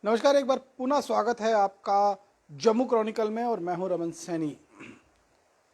नमस्कार, एक बार पुनः स्वागत है आपका जम्मू क्रॉनिकल में और मैं हूं रमन सैनी।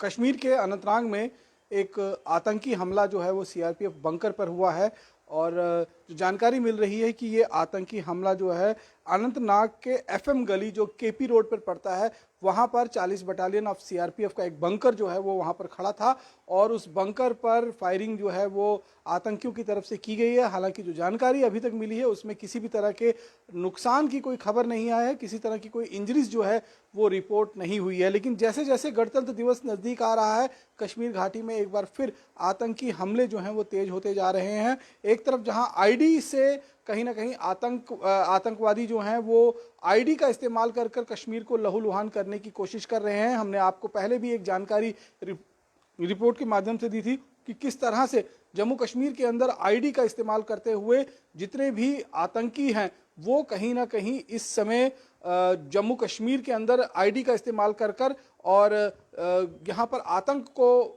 कश्मीर के अनंतनाग में एक आतंकी हमला जो है वो सीआरपीएफ बंकर पर हुआ है और जो जानकारी मिल रही है कि ये आतंकी हमला जो है अनंतनाग के एफएम गली जो केपी रोड पर पड़ता है वहां पर 40 बटालियन ऑफ सीआरपीएफ का एक बंकर जो है वो वहां पर खड़ा था और उस बंकर पर फायरिंग जो है वो आतंकियों की तरफ से की गई है। हालांकि जो जानकारी अभी तक मिली है उसमें किसी भी तरह के नुकसान की कोई खबर नहीं आया है, किसी तरह की कोई इंजरीज जो है वो रिपोर्ट नहीं हुई है। लेकिन जैसे जैसे गणतंत्र दिवस नजदीक आ रहा है कश्मीर घाटी में एक बार फिर आतंकी हमले जो हैं वो तेज होते जा रहे हैं। एक तरफ जहां आईडी से कहीं ना कहीं आतंकवादी जो हैं वो आईडी का इस्तेमाल कर कर कश्मीर को लहूलुहान करने की कोशिश कर रहे हैं। हमने आपको पहले भी एक जानकारी रिपोर्ट के माध्यम से दी थी कि किस तरह से जम्मू कश्मीर के अंदर आईडी का इस्तेमाल करते हुए जितने भी आतंकी हैं वो कहीं ना कहीं इस समय जम्मू कश्मीर के अंदर आईडी का इस्तेमाल कर कर और यहाँ पर आतंक को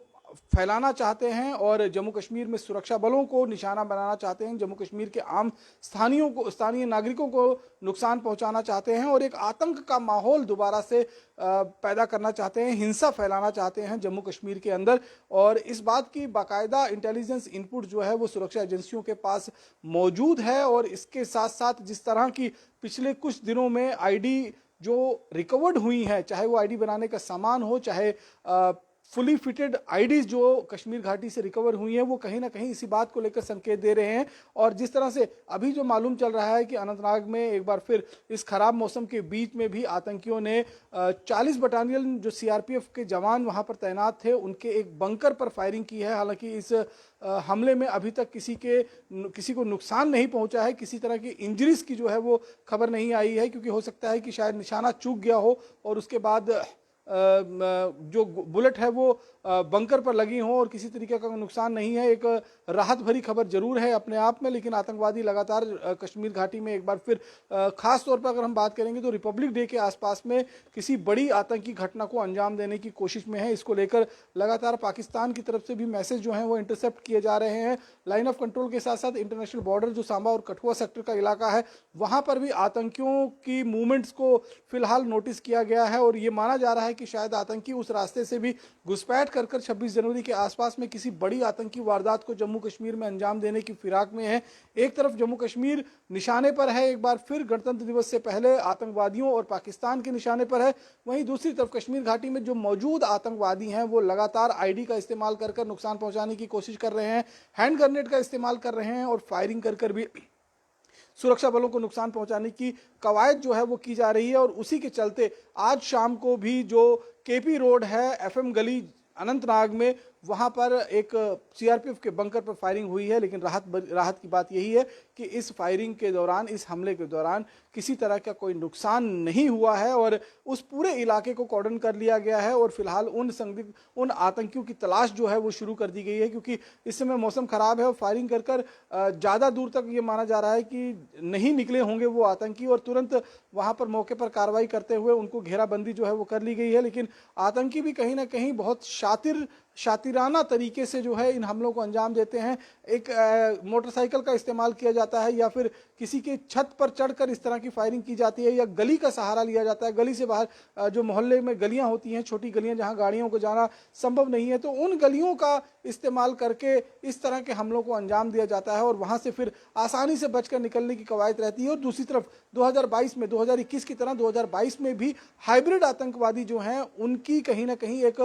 फैलाना चाहते हैं और जम्मू कश्मीर में सुरक्षा बलों को निशाना बनाना चाहते हैं, जम्मू कश्मीर के आम स्थानीय नागरिकों को नुकसान पहुंचाना चाहते हैं और एक आतंक का माहौल दोबारा से पैदा करना चाहते हैं, हिंसा फैलाना चाहते हैं जम्मू कश्मीर के अंदर। और इस बात की बाकायदा इंटेलिजेंस इनपुट जो है वो सुरक्षा एजेंसियों के पास मौजूद है और इसके साथ साथ जिस तरह की पिछले कुछ दिनों में आईडी जो रिकवर्ड हुई है, चाहे वो आईडी बनाने का सामान हो, चाहे फुली फिटेड आईडीज जो कश्मीर घाटी से रिकवर हुई हैं वो कहीं ना कहीं इसी बात को लेकर संकेत दे रहे हैं। और जिस तरह से अभी जो मालूम चल रहा है कि अनंतनाग में एक बार फिर इस खराब मौसम के बीच में भी आतंकियों ने 40 बटालियन जो सीआरपीएफ के जवान वहां पर तैनात थे उनके एक बंकर पर फायरिंग की है। हालांकि इस हमले में अभी तक किसी को नुकसान नहीं पहुंचा है, किसी तरह की इंजरीज की जो है वो खबर नहीं आई है, क्योंकि हो सकता है कि शायद निशाना चूक गया हो और उसके बाद जो बुलेट है वो बंकर पर लगी हो और किसी तरीके का नुकसान नहीं है। एक राहत भरी खबर जरूर है अपने आप में, लेकिन आतंकवादी लगातार कश्मीर घाटी में एक बार फिर खास तौर पर अगर हम बात करेंगे तो रिपब्लिक डे के आसपास में किसी बड़ी आतंकी घटना को अंजाम देने की कोशिश में है। इसको लेकर लगातार पाकिस्तान की तरफ से भी मैसेज जो है वो इंटरसेप्ट किए जा रहे हैं। लाइन ऑफ कंट्रोल के साथ साथ इंटरनेशनल बॉर्डर जो सांबा और कठुआ सेक्टर का इलाका है वहां पर भी आतंकियों की मूवमेंट्स को फिलहाल नोटिस किया गया है और ये माना जा रहा है कि शायद आतंकी उस रास्ते से भी घुसपैठ कर 26 जनवरी के आसपास में किसी बड़ी आतंकी वारदात को जम्मू कश्मीर में अंजाम देने की फिराक में है। एक तरफ जम्मू कश्मीर निशाने पर है, एक बार फिर गणतंत्र दिवस से पहले आतंकवादियों और पाकिस्तान के निशाने पर है। वहीं दूसरी तरफ कश्मीर घाटी में जो मौजूद आतंकवादी हैं वो लगातार आईडी का इस्तेमाल कर नुकसान पहुंचाने की कोशिश कर रहे हैं, हैंड ग्रेनेड का इस्तेमाल कर रहे हैं और फायरिंग कर भी सुरक्षा बलों को नुकसान पहुंचाने की कवायद जो है वो की जा रही है। और उसी के चलते आज शाम को भी जो केपी रोड है एफएम गली अनंतनाग में वहां पर एक सीआरपीएफ के बंकर पर फायरिंग हुई है। लेकिन राहत की बात यही है कि इस फायरिंग के दौरान, इस हमले के दौरान किसी तरह का कोई नुकसान नहीं हुआ है और उस पूरे इलाके को कॉर्डन कर लिया गया है और फिलहाल उन आतंकियों की तलाश जो है वो शुरू कर दी गई है, क्योंकि इस समय मौसम खराब है और फायरिंग कर ज़्यादा दूर तक ये माना जा रहा है कि नहीं निकले होंगे वो आतंकी और तुरंत वहां पर मौके पर कार्रवाई करते हुए उनको घेराबंदी जो है वो कर ली गई है। लेकिन आतंकी भी कहीं ना कहीं बहुत शातिराना तरीके से जो है इन हमलों को अंजाम देते हैं। एक मोटरसाइकिल का इस्तेमाल किया जाता है या फिर किसी के छत पर चढ़कर इस तरह की फायरिंग की जाती है या गली का सहारा लिया जाता है। गली से बाहर जो मोहल्ले में गलियां होती हैं, छोटी गलियां जहां गाड़ियों को जाना संभव नहीं है, तो उन गलियों का इस्तेमाल करके इस तरह के हमलों को अंजाम दिया जाता है और वहां से फिर आसानी से बचकर निकलने की कवायद रहती है। और दूसरी तरफ 2022 में 2021 की तरह 2022 में भी हाइब्रिड आतंकवादी जो हैं उनकी कहीं ना कहीं एक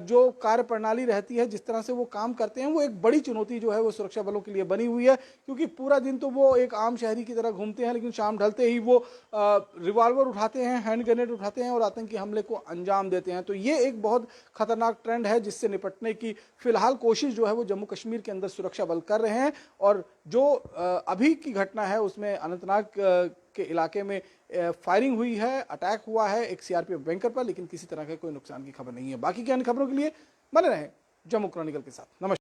जो कार्य प्रणाली रहती है, जिस तरह से वो काम करते हैं, वो एक बड़ी चुनौती जो है वो सुरक्षा बलों के लिए बनी हुई है। क्योंकि पूरा दिन तो वो एक आम शहरी की तरह घूमते हैं, लेकिन शाम ढलते ही वो रिवॉल्वर उठाते हैं, हैंड ग्रेनेड उठाते हैं और आतंकी हमले को अंजाम देते हैं। तो ये एक बहुत खतरनाक ट्रेंड है जिससे निपटने की फिलहाल कोशिश जो है वो जम्मू कश्मीर के अंदर सुरक्षा बल कर रहे हैं। और जो अभी की घटना है उसमें अनंतनाग के इलाके में फायरिंग हुई है, अटैक हुआ है एक सीआरपीएफ बैंकर पर, लेकिन किसी तरह के कोई नुकसान की खबर नहीं है। बाकी की अन्य खबरों के लिए बने रहें जम्मू क्रॉनिकल के साथ। नमस्कार।